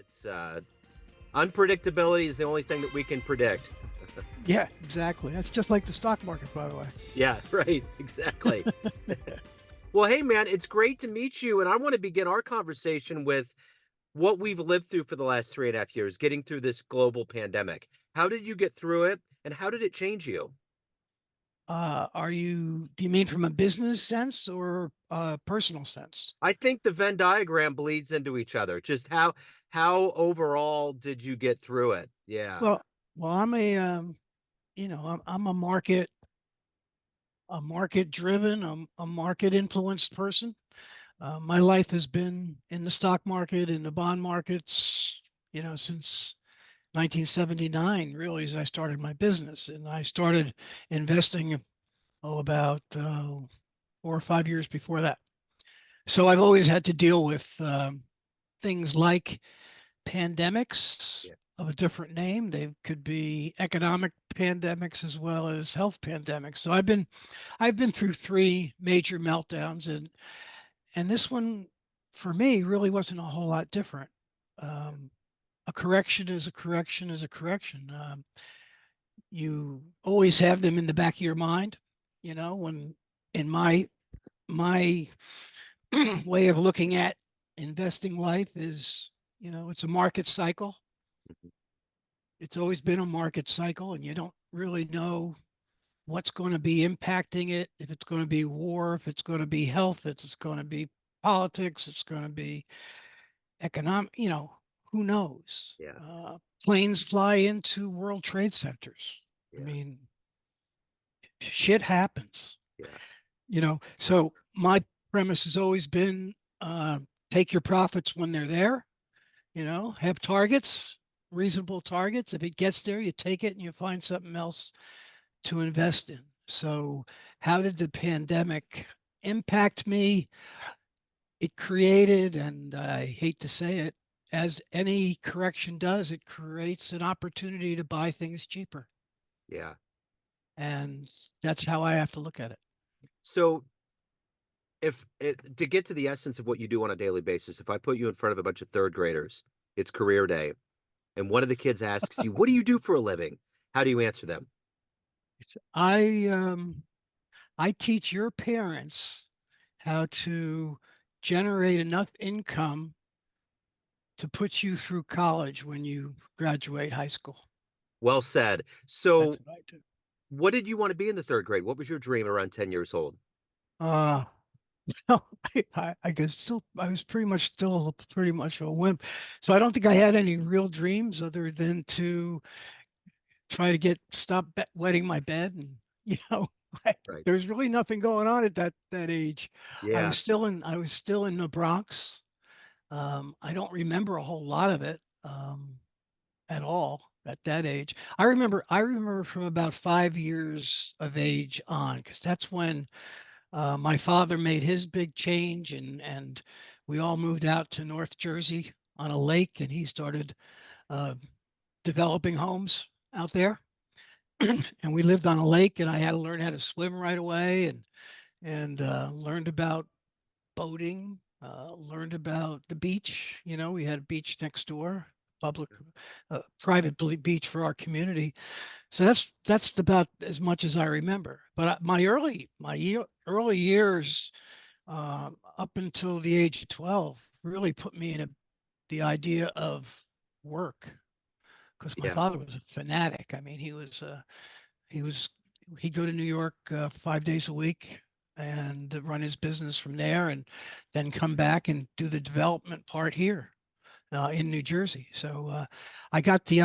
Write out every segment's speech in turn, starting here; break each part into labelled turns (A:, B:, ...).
A: It's unpredictability is the only thing that we can predict.
B: Yeah, exactly. That's just like the stock market, by the way.
A: Yeah, right. Exactly. Well, hey, man, it's great to meet you. And I want to begin our conversation with what we've lived through for the last 3.5 years, getting through this global pandemic. How did you get through it? And how did it change you?
B: Do you mean from a business sense or a personal sense?
A: I think the Venn diagram bleeds into each other. Just how overall did you get through it? Yeah.
B: Well, well, I'm a market driven, a market influenced person. My life has been in the stock market, in the bond markets, since 1979, really, as I started my business. And I started investing, about 4 or 5 years before that. So I've always had to deal with things like pandemics
A: Yeah.
B: of a different name. They could be economic pandemics as well as health pandemics. So I've been through three major meltdowns, and this one for me really wasn't a whole lot different. Um, a correction is a correction is a correction. You always have them in the back of your mind, when in my way of looking at investing life is, it's a market cycle. It's always been a market cycle, and you don't really know what's going to be impacting it, if it's going to be war, if it's going to be health, if it's going to be politics, it's going to be economic, who knows?
A: Yeah.
B: Planes fly into World Trade Centers. I
A: Yeah.
B: mean, shit happens,
A: Yeah.
B: So my premise has always been take your profits when they're there, have targets, reasonable targets. If it gets there, you take it and you find something else to invest in. So, how did the pandemic impact me? It created, and I hate to say it, as any correction does, it creates an opportunity to buy things cheaper.
A: Yeah.
B: And that's how I have to look at it.
A: So if it, to get to the essence of what you do on a daily basis, if I put you in front of a bunch of third graders, it's career day, and one of the kids asks you, "What do you do for a living?" How do you answer them?
B: I I teach your parents how to generate enough income to put you through college when you graduate high school.
A: Well said.
B: That's
A: So,
B: what I do.
A: what did you want to be in the third grade? What was your dream around 10 years old?
B: Uh, no, I guess I was pretty much a wimp. So I don't think I had any real dreams other than to try to stop wetting my bed. And, you know,
A: Right.
B: there's really nothing going on at that age.
A: Yeah.
B: I was still in the Bronx. I don't remember a whole lot of it at all at that age. I remember from about 5 years of age on, because that's when my father made his big change, and we all moved out to North Jersey on a lake, and he started uh, developing homes out there. And we lived on a lake, and I had to learn how to swim right away, and learned about boating, learned about the beach. We had a beach next door, public, private beach for our community. So that's about as much as I remember. But early years, up until the age of 12, really put me in the idea of work, because my
A: Yeah.
B: father was a fanatic. I mean, he was he'd go to New York 5 days a week and run his business from there, and then come back and do the development part here in New Jersey. So I got the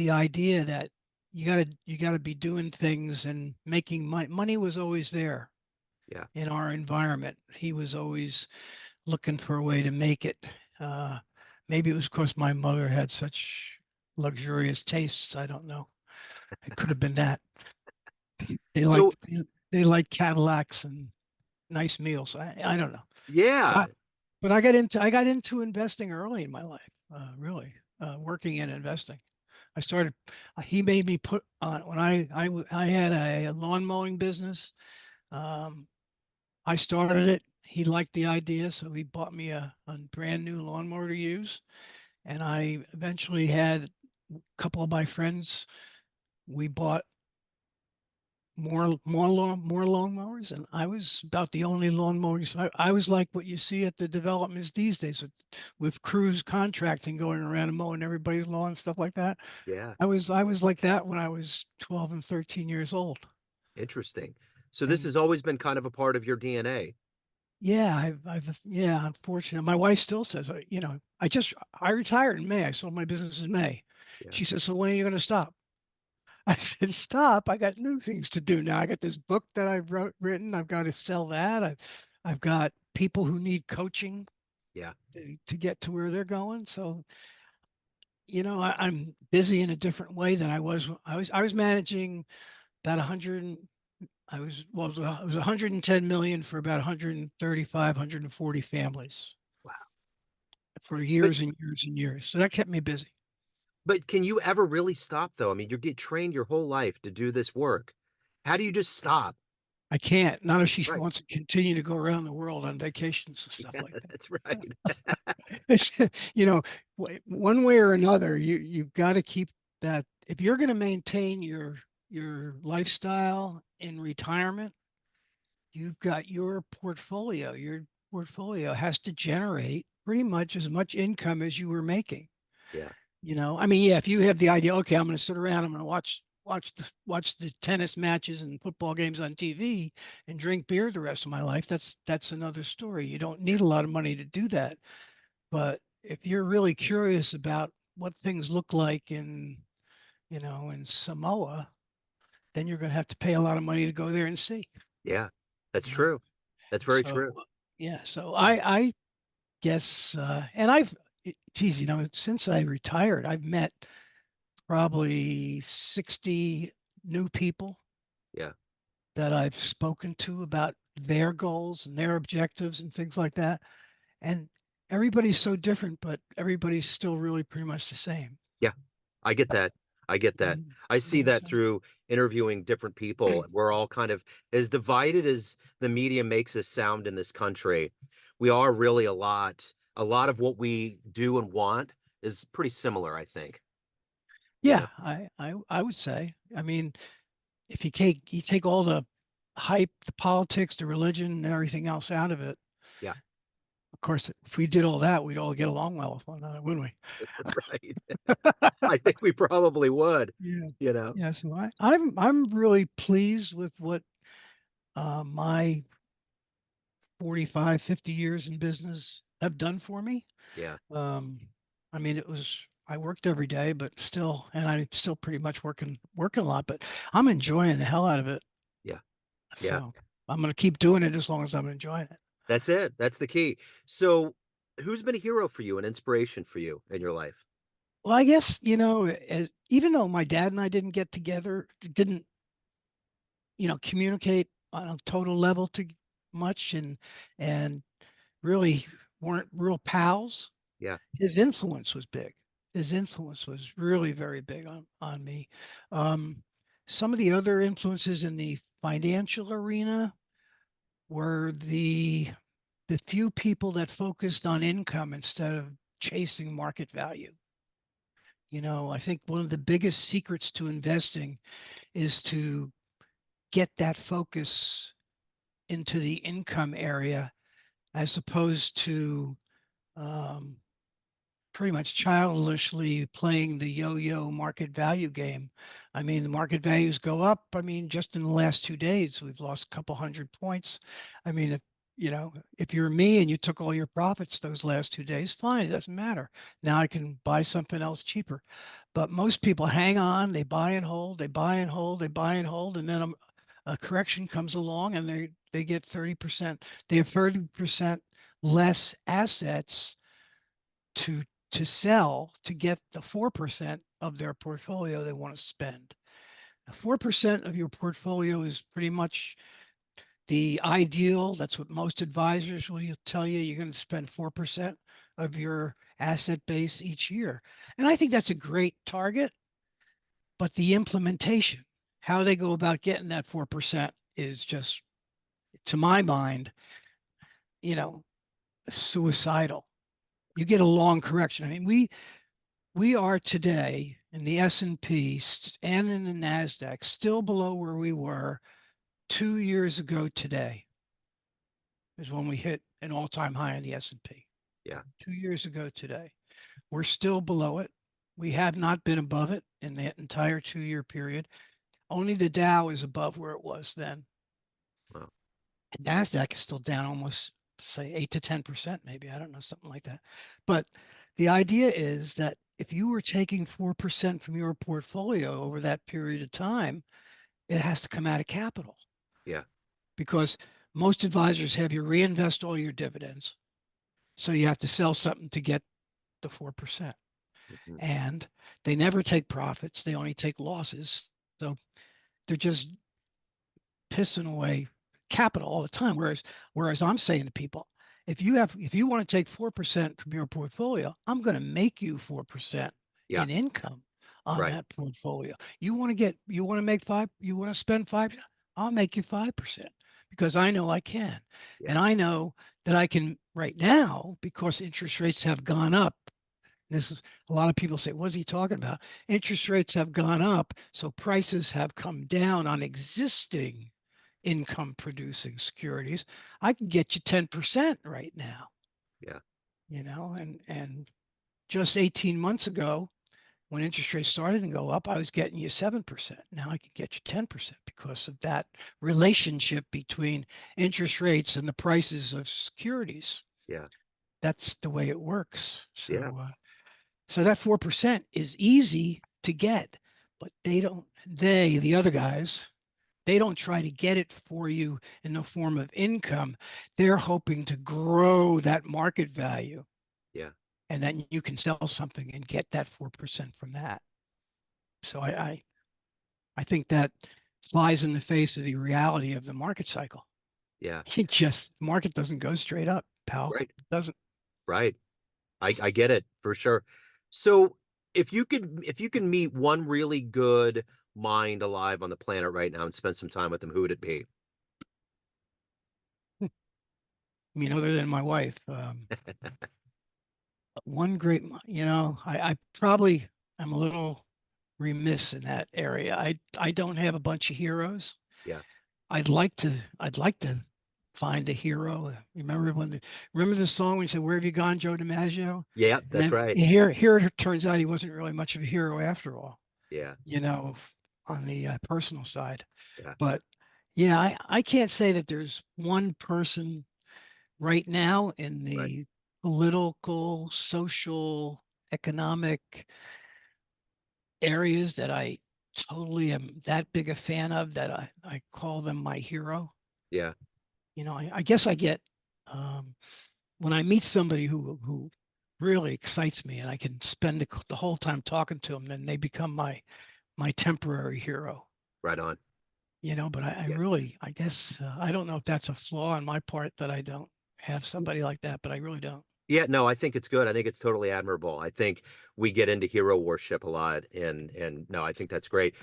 B: idea that you gotta be doing things and making money. Money was always there
A: Yeah.
B: in our environment. He was always looking for a way to make it. Uh, Maybe it was because my mother had such luxurious tastes. I don't know. It could have been that. They
A: So,
B: like they like Cadillacs and nice meals. I don't know. But
A: yeah.
B: I got into investing early in my life. Really, working in investing. I started. He made me put on when I had a lawn mowing business. Um, I started it. He liked the idea, so he bought me a brand new lawnmower to use. And I eventually had a couple of my friends. We bought more lawnmowers, and I was about the only lawnmowers. I was like what you see at the developments these days with crews contracting going around and mowing everybody's lawn and stuff like that.
A: Yeah.
B: I was like that when I was 12 and 13 years old.
A: Interesting. So this
B: And
A: has always been kind of a part of your DNA.
B: yeah, yeah, unfortunately, my wife still says, I retired in May. I sold my business in May.
A: Yeah.
B: She says, so when are you going to stop? I said, stop. I got new things to do now. I got this book that written. I've got to sell that. I've got people who need coaching
A: Yeah.
B: to get to where they're going. So, I'm busy in a different way than I was. I was managing about 100. It was 110 million for about 135, 140 families
A: Wow.
B: for
A: But
B: years and years and years. So that kept me busy.
A: can you ever really stop though? I mean, you get trained your whole life to do this work. How do you just stop?
B: I can't, not if she
A: Right.
B: wants to continue to go around the world on vacations and stuff
A: Yeah,
B: like
A: that's right.
B: it's, you know, one way or another, you've got to keep that. If you're going to maintain your lifestyle in retirement, you've got your portfolio. Your portfolio has to generate pretty much as much income as you were making.
A: Yeah.
B: I mean, yeah, if you have the idea, okay, I'm going to sit around, I'm going to watch the tennis matches and football games on TV and drink beer the rest of my life, that's another story. You don't
A: Yeah.
B: need a lot of money to do that. But if you're really curious about what things look like in Samoa, then you're going to have to pay a lot of money to go there and see,
A: Yeah. That's
B: you know.
A: true. That's very
B: So
A: true.
B: yeah, so I guess and geez, since I retired, I've met probably 60 new people
A: Yeah.
B: that I've spoken to about their goals and their objectives and things like that. And everybody's so different, but everybody's still really pretty much the same.
A: Yeah. I get that. I get that.
B: Mhm.
A: I see
B: Yeah,
A: that
B: so
A: through interviewing different people. We're all kind of as divided as the media makes us sound in this country. We are really a lot of what we do and want is pretty similar, I think. You know?
B: yeah, I would say. I mean, if you take all the hype, the politics, the religion, and everything else out of it,
A: Yeah.
B: of course, if we did all that, we'd all get along well with one another, wouldn't we?
A: Right. I think we probably would,
B: Yeah.
A: you know?
B: Yeah. So I'm really pleased with what my 45, 50 years in business have done for me.
A: Yeah.
B: Um, I mean, I worked every day, but still, and I'm still pretty much working a lot, but I'm enjoying the hell out of it.
A: Yeah. Yeah.
B: So I'm going to keep doing it as long as I'm enjoying it.
A: That's it. That's the key. So, who's been a hero for you, an inspiration for you in your life?
B: Well, I guess, even though my dad and I didn't get together, didn't, communicate on a total level too much and really weren't real pals,
A: Yeah.
B: his influence was big. His influence was really very big on me. Um, some of the other influences in the financial arena were the few people that focused on income instead of chasing market value. I think one of the biggest secrets to investing is to get that focus into the income area as opposed to um, pretty much childishly playing the yo-yo market value game. I mean, the market values go up. I mean, just in the last 2 days, we've lost a couple hundred points. I mean, if you're me and you took all your profits those last 2 days, fine, it doesn't matter. Now I can buy something else cheaper. But most people hang on, they buy and hold, they buy and hold, they buy and hold, and then a correction comes along and they get 30%. They have 30% less assets to to sell to get the 4% of their portfolio they want to spend. 4% of your portfolio is pretty much the ideal. That's what most advisors will tell you. You're going to spend 4% of your asset base each year. And I think that's a great target, but the implementation, how they go about getting that 4% is just, to my mind, you know, suicidal. you get a long correction. I mean, we are today in the S&P and in the Nasdaq still below where we were 2 years ago today. Is when we hit an all-time high in the S&P.
A: Yeah.
B: 2 years ago today, we're still below it. We have not been above it in that entire 2 year period. Only the Dow is above where it was then.
A: Wow.
B: And Nasdaq is still down almost, say, 8 to 10%, maybe. I don't know, something like that. But the idea is that if you were taking 4% from your portfolio over that period of time, it has to come out of capital
A: Yeah.
B: because most advisors have you reinvest all your dividends. So you have to sell something to get the 4%.
A: Mhm.
B: And they never take profits, they only take losses. So they're just pissing away capital all the time. Whereas I'm saying to people, if you want to take 4% from your portfolio, I'm going to make you 4%
A: Yeah.
B: in income on
A: Right.
B: that portfolio. You want to make five, you want to spend five, I'll make you 5% because I know I can.
A: Yeah.
B: And I know that I can right now because interest rates have gone up. This is a lot of people say, what's he talking about? Interest rates have gone up, so prices have come down on existing income producing securities. I can get you 10% right now,
A: Yeah.
B: and just 18 months ago, when interest rates started to go up, I was getting you 7%. Now I can get you 10% because of that relationship between interest rates and the prices of securities.
A: Yeah.
B: That's the way it works.
A: Yeah.
B: So that 4% is easy to get, but the other guys, they don't try to get it for you in the form of income. They're hoping to grow that market value
A: Yeah.
B: and then you can sell something and get that 4% from that. So I think that flies in the face of the reality of the market cycle.
A: Yeah.
B: The market doesn't go straight up, pal.
A: Right.
B: It doesn't.
A: Right. I get it for sure. So if you can meet one really good mind alive on the planet right now and spend some time with them, who would it be?
B: I mean, other than my wife, one great, I probably am a little remiss in that area. I don't have a bunch of heroes.
A: Yeah.
B: I'd like to find a hero. Remember the song when you said, "Where have you gone, Joe DiMaggio?"
A: Yeah,
B: And
A: that's
B: then
A: right.
B: here it turns out he wasn't really much of a hero after all,
A: Yeah.
B: you know, on the personal side.
A: Yeah.
B: But yeah, I can't say that there's one person right now in
A: Right.
B: the political, social, economic areas that I totally am that big a fan of that I call them my hero.
A: Yeah.
B: I guess I get um, when I meet somebody who really excites me and I can spend the whole time talking to them, then they become my temporary hero.
A: Right on.
B: But I
A: Yeah.
B: really, I guess, I don't know if that's a flaw on my part that I don't have somebody like that, but I really don't.
A: Yeah, no, I think it's good. I think it's totally admirable. I think we get into hero worship a lot and no, I think that's great.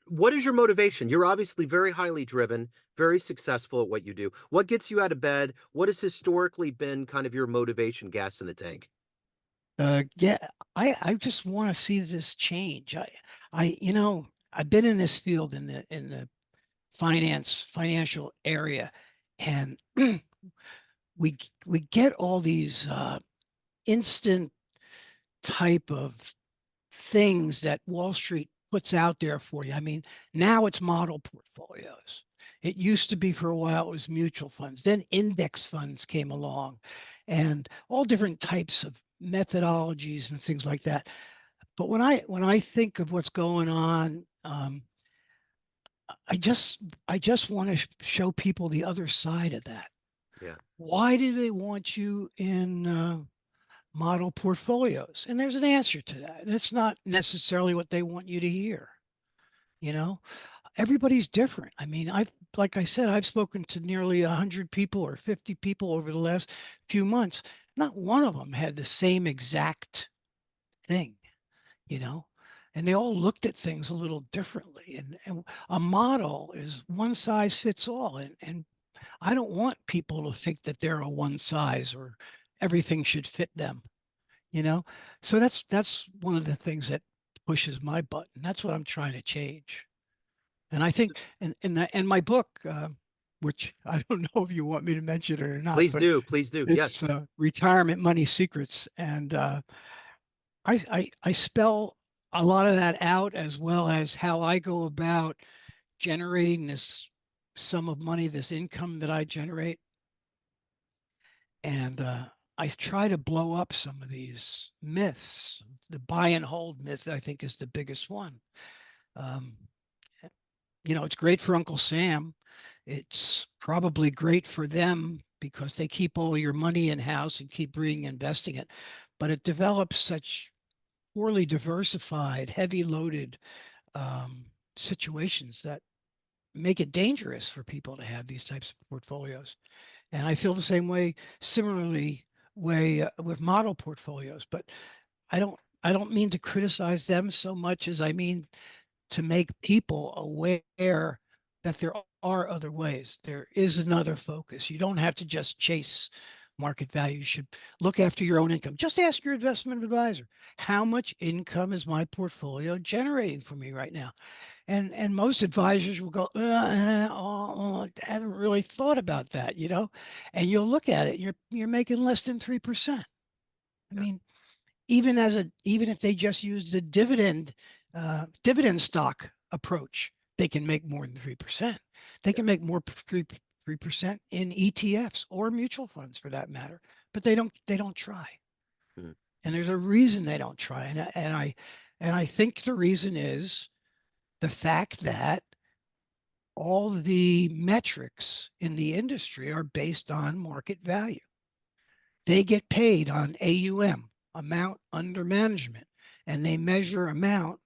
A: What is your motivation? You're obviously very highly driven, very successful at what you do. What gets you out of bed? What has historically been kind of your motivation gas in the tank?
B: Yeah, I just want to see this change. I've been in this field in the financial area, and we get all these instant type of things that Wall Street puts out there for you. I mean, now it's model portfolios. It used to be for a while, it was mutual funds. Then index funds came along and all different types of methodologies and things like that. But when I think of what's going on, I just I just want to show people the other side of that.
A: Yeah.
B: Why do they want you in model portfolios? And there's an answer to that. And it's not necessarily what they want you to hear. You know, everybody's different. I mean, like I said, I've spoken to nearly 100 people or 50 people over the last few months. Not one of them had the same exact thing, you know, and they all looked at things a little differently. And a model is one size fits all. And I don't want people to think that they're a one size or everything should fit them, you know? So that's one of the things that pushes my button. That's what I'm trying to change. And I
A: S-
B: think, and my book, which I don't know if you want me to mention it or not,
A: Please
B: but
A: do, please do.
B: it's
A: Yes.
B: Retirement Money Secrets, and I spell a lot of that out, as well as how I go about generating this sum of money, this income that I generate, and I try to blow up some of these myths. The buy and hold myth, I think, is the biggest one. Um, it's great for Uncle Sam. It's probably great for them because they keep all your money in house and keep reinvesting it. But it develops such poorly diversified, heavy loaded situations that make it dangerous for people to have these types of portfolios. And I feel the same way, similarly, with model portfolios. But I don't mean to criticize them so much as I mean to make people aware that there are other ways. There is another focus. You don't have to just chase market value. You should look after your own income. Just ask your investment advisor, how much income is my portfolio generating for me right now? And most advisors will go, I haven't really thought about that, And you'll look at it, you're making less than 3%. I
A: Yeah.
B: mean, even if they just use the dividend stock approach, they can make more than 3%. They
A: Yeah.
B: can make more 3% in ETFs or mutual funds for that matter, but they don't try.
A: Mhm.
B: And there's a reason they don't try. And I think the reason is the fact that all the metrics in the industry are based on market value. They get paid on AUM, amount under management, and they measure amount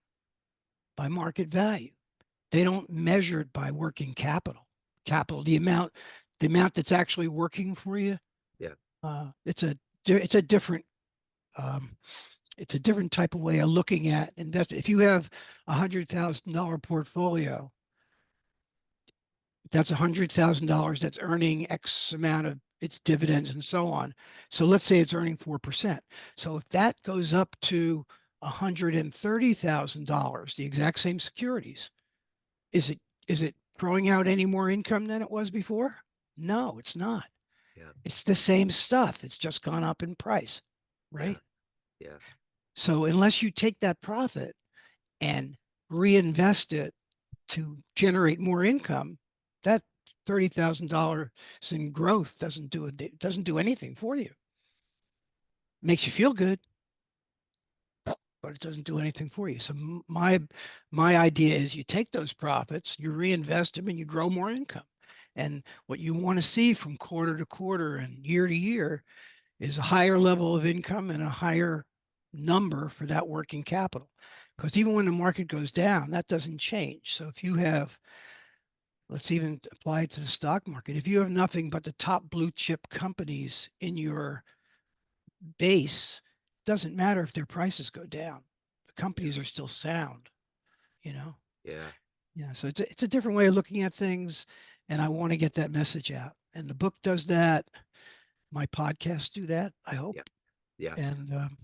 B: by market value. They don't measure it by working capital. The amount that's actually working for you.
A: Yeah.
B: Uh, it's a it's a different um, it's a different type of way of looking at investment. If you have $100,000 portfolio, that's $100,000 that's earning X amount of its dividends and so on. So let's say it's earning 4%. So if that goes up to $130,000, the exact same securities, is it throwing out any more income than it was before? No, it's not.
A: Yeah.
B: It's the same stuff. It's just gone up in price,
A: Yeah.
B: right?
A: Yeah.
B: So unless you take that profit and reinvest it to generate more income, that $30,000 in growth doesn't do anything for you. Makes you feel good, but it doesn't do anything for you. So my idea is you take those profits, you reinvest them, and you grow more income. And what you want to see from quarter to quarter and year to year is a higher level of income and a higher number for that working capital. Because even when the market goes down, that doesn't change. So if you have, let's even apply it to the stock market. If you have nothing but the top blue chip companies in your base, doesn't matter if their prices go down. The
A: Yeah.
B: companies are still sound, you know?
A: Yeah.
B: Yeah. So it's a different way of looking at things. And I want to get that message out. And the book does that. My podcasts do that, I hope.
A: Yeah. Yeah.
B: And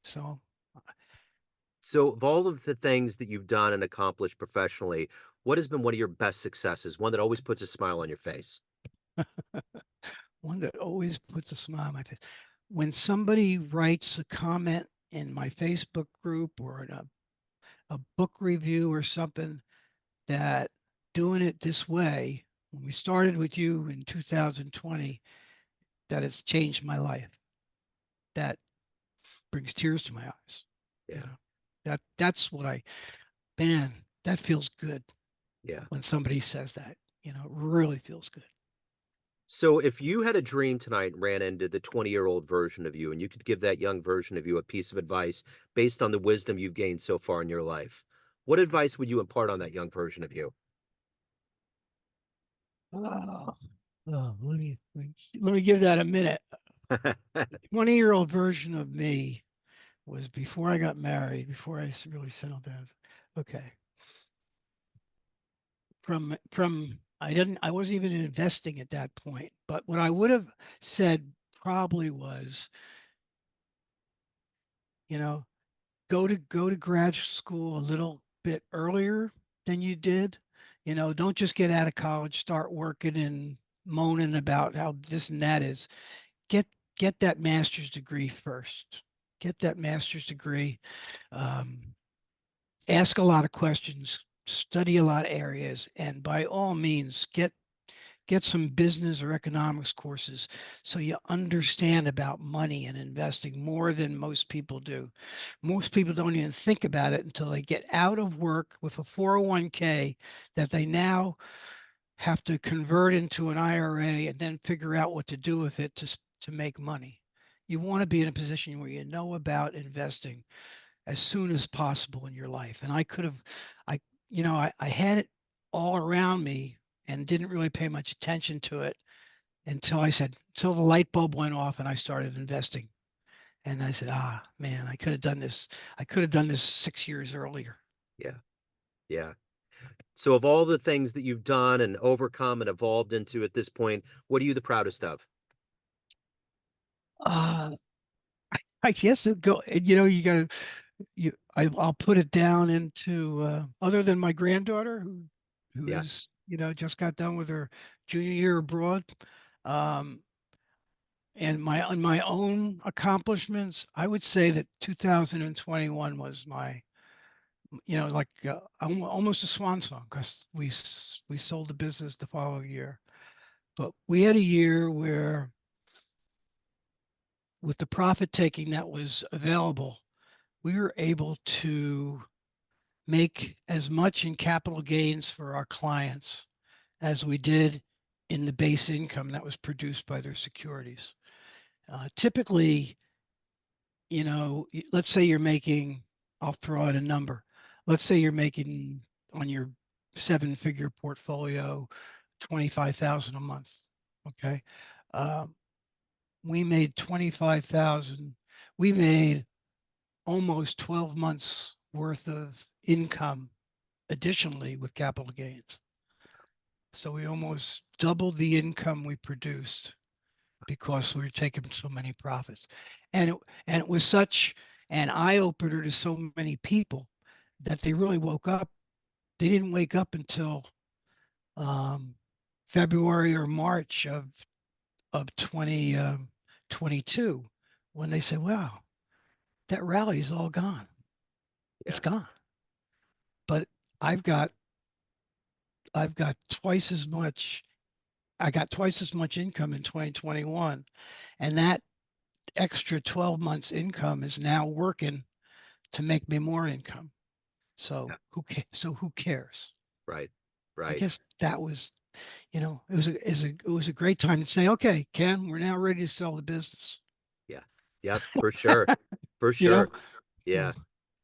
B: so
A: So, of all of the things that you've done and accomplished professionally, what has been one of your best successes? One that always puts a smile on your face?
B: one that always puts a smile on my face. When somebody writes a comment in my Facebook group or in a book review or something that doing it this way, when we started with you in 2020, that it's changed my life. That brings tears to my eyes. You
A: Yeah.
B: know, that's what man, that feels good
A: Yeah.
B: when somebody says that. It really feels good.
A: So, if you had a dream tonight and ran into the 20-year-old version of you, and you could give that young version of you a piece of advice based on the wisdom you've gained so far in your life, what advice would you impart on that young version of you?
B: Oh, let me give that a minute. 20-year-old version of me was before I got married, before really settled down. Okay. I wasn't even investing at that point. But what I would have said probably was, you know, go to grad school a little bit earlier than you did. Don't just get out of college, start working and moaning about how this and that is. Get get that master's degree first. Get that master's degree. Um, Ask a lot of questions, study a lot of areas, and by all means, get some business or economics courses so you understand about money and investing more than most people do. Most people don't even think about it until they get out of work with a 401k that they now have to convert into an IRA and then figure out what to do with it to make money. You want to be in a position where you know about investing as soon as possible in your life. And I could have, I had it all around me and didn't really pay much attention to it until the light bulb went off and I started investing. And I said, man, I could have done this. I could have done this 6 years earlier.
A: Yeah. Yeah. So of all the things that you've done and overcome and evolved into at this point, what are you the proudest of?
B: Uh, I guess it go, you got to, I'll put it down into, other than my granddaughter who
A: Yeah.
B: is, just got done with her junior year abroad. Um, and my own accomplishments, I would say that 2021 was my, like almost a swan song because we sold the business the following year. But we had a year where, with the profit taking that was available, we were able to make as much in capital gains for our clients as we did in the base income that was produced by their securities. Typically, let's say you're making, I'll throw out a number. Let's say you're making on your seven-figure portfolio 25,000 a month. Okay. Um, we made 25,000. We made almost 12 months worth of income additionally with capital gains. So we almost doubled the income we produced because we were taking so many profits. And it was such an eye opener to so many people that they really woke up. They didn't wake up until um, February or March of 2022 when they said, "Wow, that rally is all gone. It's
A: Yeah.
B: gone." But I've got I've got twice as much. I got twice as much income in 2021, and that extra 12 months income is now working to make me more income.
A: Yeah.
B: So who cares?
A: Right.
B: I
A: Right.
B: guess that was, it was a great time to say, okay, Ken, we're now ready to sell the business.
A: Yeah. Yep. For sure. For
B: You know,
A: sure.
B: so
A: Yeah.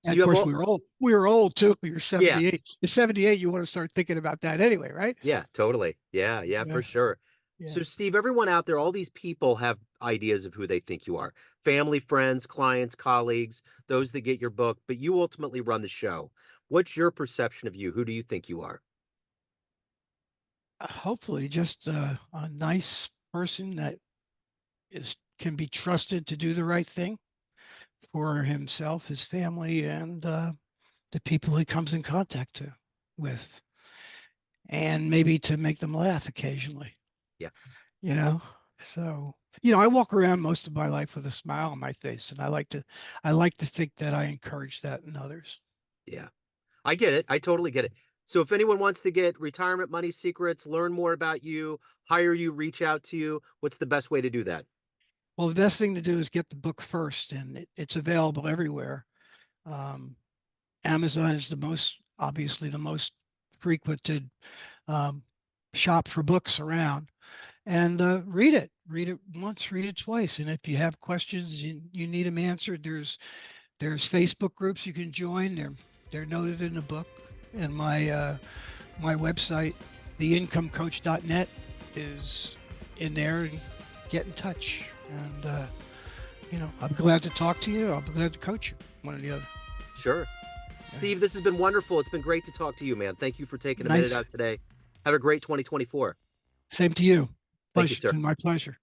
A: So
B: and
A: you
B: of
A: have
B: course
A: all,
B: we were old too. We were
A: yeah.
B: 78. At 78, you want to start thinking about that anyway, right?
A: Yeah, totally. Yeah, yeah,
B: Yeah,
A: for sure.
B: yeah.
A: So, Steve, everyone out there, all these people have ideas of who they think you are. Family, friends, clients, colleagues, those that get your book, but you ultimately run the show. What's your perception of you? Who do you think you are?
B: Hopefully just a nice person that is can be trusted to do the right thing for himself, his family, and the people he comes in with, and maybe to make them laugh occasionally.
A: Yeah,
B: You know, so I walk around most of my life with a smile on my face, and I like to think that I encourage that in others.
A: yeah. I get it. I totally get it. So, if anyone wants to get retirement money secrets, learn more about you, hire you, reach out to you, what's the best way to do that?
B: Well, the best thing to do is get the book first, and it's available everywhere. Um, Amazon is obviously the most frequented um, shop for books around. And read it. Read it once, read it twice. And if you have questions, you need them answered. There's Facebook groups you can join. They're noted in the book. And my website, theincomecoach.net, is in there. And get in touch. And I'm glad to talk to you. I'm glad to coach you, one or the other.
A: Sure.
B: Yeah.
A: Steve, this has been wonderful. It's been great to talk to you, man. Thank you for taking a minute
B: Nice.
A: out today. Have a great 2024.
B: Same to you.
A: Thank you,
B: Pleasure. It's
A: sir.
B: been my pleasure.